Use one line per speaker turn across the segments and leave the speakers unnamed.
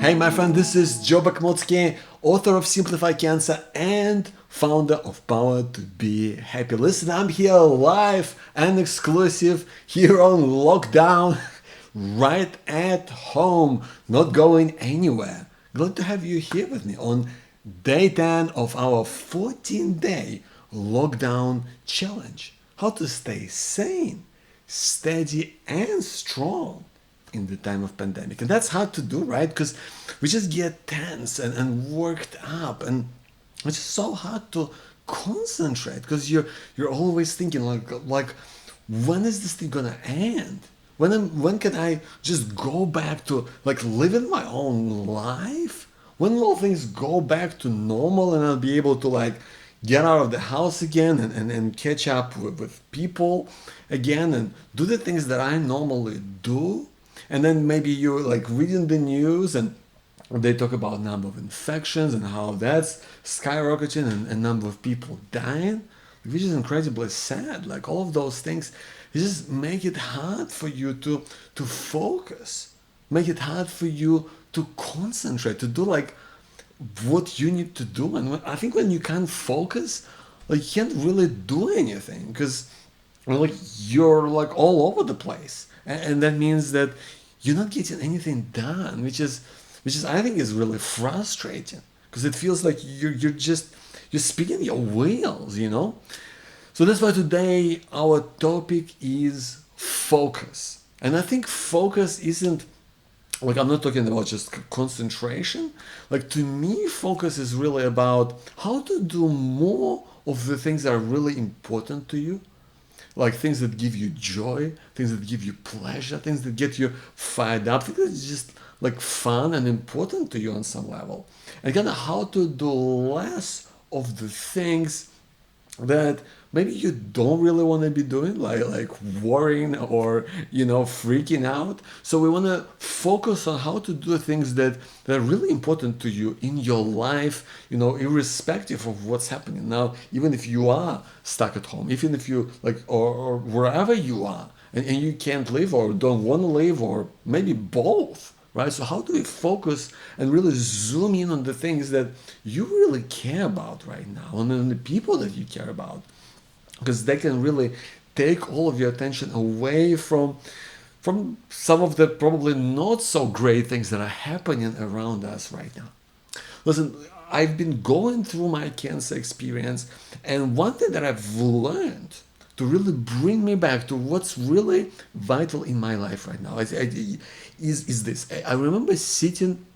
Hey my friend, this is Joe Bakhmoutski, author of Simplify Cancer and founder of Power to Be Happy. Listen, I'm here live and exclusive here on lockdown, right at home, not going anywhere. Glad to have you here with me on day 10 of our 14-day lockdown challenge. How to stay sane, steady and strong in the time of pandemic. And that's hard to do, right? Because we just get tense and worked up, and it's just so hard to concentrate because you're always thinking like when is this thing gonna end? When can I just go back to like living my own life? When will things go back to normal and I'll be able to like get out of the house again and catch up with people again and do the things that I normally do? And then maybe you're like reading the news and they talk about number of infections and how that's skyrocketing and number of people dying, which is incredibly sad. Like all of those things, it just make it hard for you to focus, make it hard for you to concentrate, to do like what you need to do. And I think when you can't focus, like you can't really do anything because like you're like all over the place, and that means that you're not getting anything done, which is I think is really frustrating because it feels like you're spinning your wheels, you know. So that's why today our topic is focus. And I think focus isn't like, I'm not talking about just concentration. Like to me, focus is really about how to do more of the things that are really important to you, like things that give you joy, things that give you pleasure, things that get you fired up, things that's just like fun and important to you on some level. And kind of how to do less of the things that maybe you don't really want to be doing, like worrying or freaking out. So we want to focus on how to do things that are really important to you in your life, irrespective of what's happening now. Even if you are stuck at home, even if you like or wherever you are and you can't live or don't want to live or maybe both. Right? So how do we focus and really zoom in on the things that you really care about right now and on the people that you care about? Because they can really take all of your attention away from some of the probably not so great things that are happening around us right now. Listen, I've been going through my cancer experience, and one thing that I've learned to really bring me back to what's really vital in my life right now is this. I remember sitting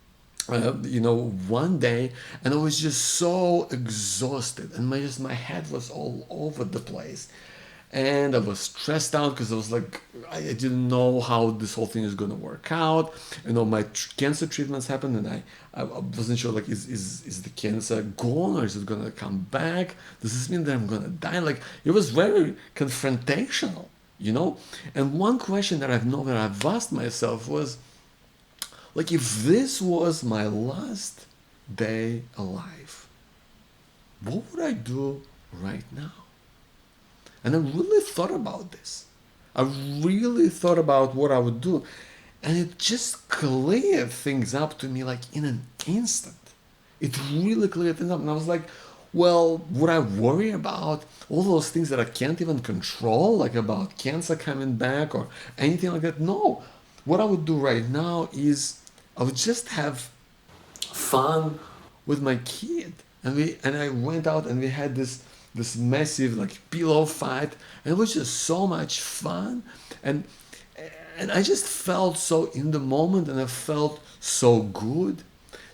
one day, and I was just so exhausted, and my head was all over the place, and I was stressed out because I was like, I didn't know how this whole thing is going to work out. My cancer treatments happened, and I wasn't sure, like, is the cancer gone or is it going to come back? Does this mean that I'm going to die? Like, it was very confrontational, And one question that I've asked myself was, like, if this was my last day alive, what would I do right now? And I really thought about this. I really thought about what I would do. And it just cleared things up to me like in an instant. It really cleared things up. And I was like, well, would I worry about all those things that I can't even control, like about cancer coming back or anything like that? No. What I would do right now is I would just have fun with my kid. And I went out and we had this massive like pillow fight, and it was just so much fun, and I just felt so in the moment, and I felt so good.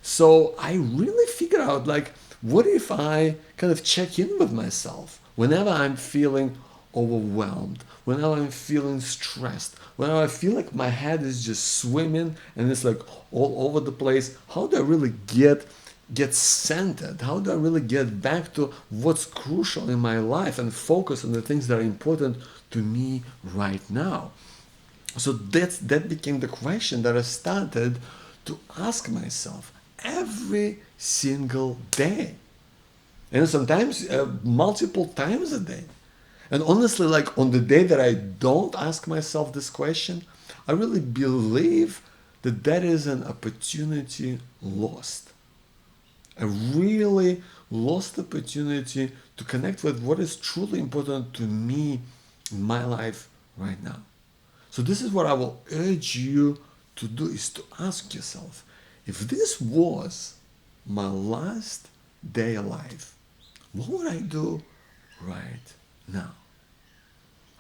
So I really figured out, like, what if I kind of check in with myself whenever I'm feeling overwhelmed, whenever I'm feeling stressed, whenever I feel like my head is just swimming and it's like all over the place. How do I really get centered? How do I really get back to what's crucial in my life and focus on the things that are important to me right now? So that became the question that I started to ask myself every single day, and sometimes multiple times a day. And honestly, like on the day that I don't ask myself this question, I really believe that is an opportunity lost. A really lost opportunity to connect with what is truly important to me in my life right now. So this is what I will urge you to do, is to ask yourself, if this was my last day alive, what would I do right now?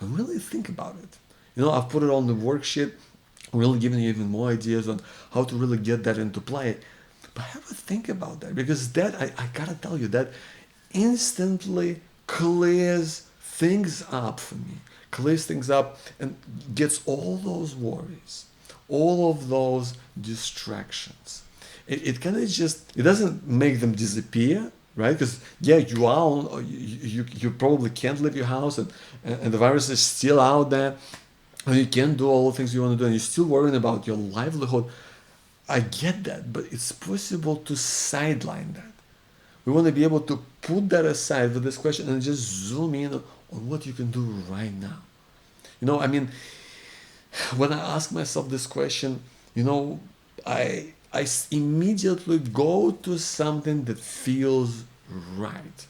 And really think about it. I've put it on the worksheet, really giving you even more ideas on how to really get that into play. But have a think about that, because that, I gotta tell you, that instantly clears things up for me, clears things up and gets all those worries, all of those distractions. It kind of just, it doesn't make them disappear, right? Because yeah, you probably can't leave your house, and the virus is still out there, and you can't do all the things you want to do, and you're still worrying about your livelihood. I get that, but it's possible to sideline that. We want to be able to put that aside with this question and just zoom in on what you can do right now. I mean, when I ask myself this question, I immediately go to something that feels right.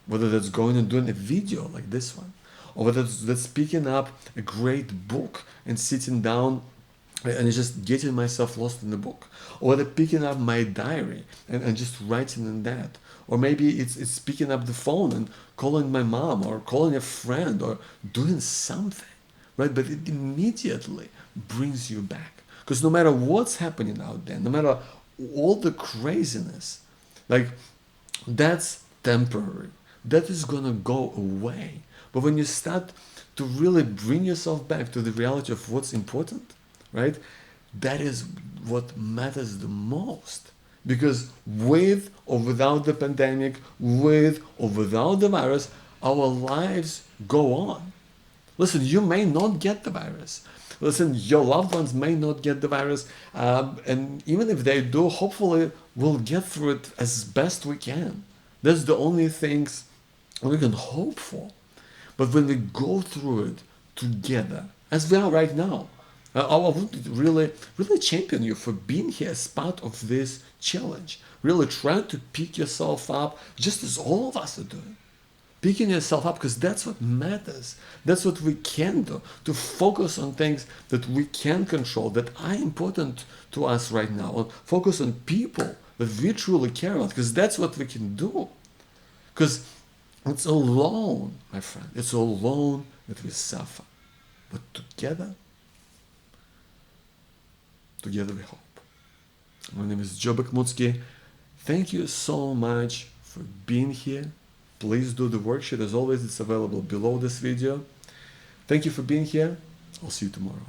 Whether that's going and doing a video like this one, or whether that's picking up a great book and sitting down and just getting myself lost in the book, or whether picking up my diary and just writing in that, or maybe it's picking up the phone and calling my mom or calling a friend or doing something, right? But it immediately brings you back, because no matter what's happening out there, no matter all the craziness, like, that's temporary, that is gonna go away. But when you start to really bring yourself back to the reality of what's important, right, that is what matters the most. Because with or without the pandemic, with or without the virus, our lives go on. Listen, you may not get the virus. Listen, your loved ones may not get the virus. And even if they do, hopefully we'll get through it as best we can. That's the only things we can hope for. But when we go through it together, as we are right now, I would really champion you for being here as part of this challenge. Really try to pick yourself up, just as all of us are doing. Picking yourself up, because that's what matters. That's what we can do, to focus on things that we can control, that are important to us right now, and focus on people that we truly care about, because that's what we can do. Because it's alone, my friend, it's alone that we suffer. But together we hope. My name is Joe Bakhmoutski. Thank you so much for being here. Please do the worksheet. As always, it's available below this video. Thank you for being here. I'll see you tomorrow.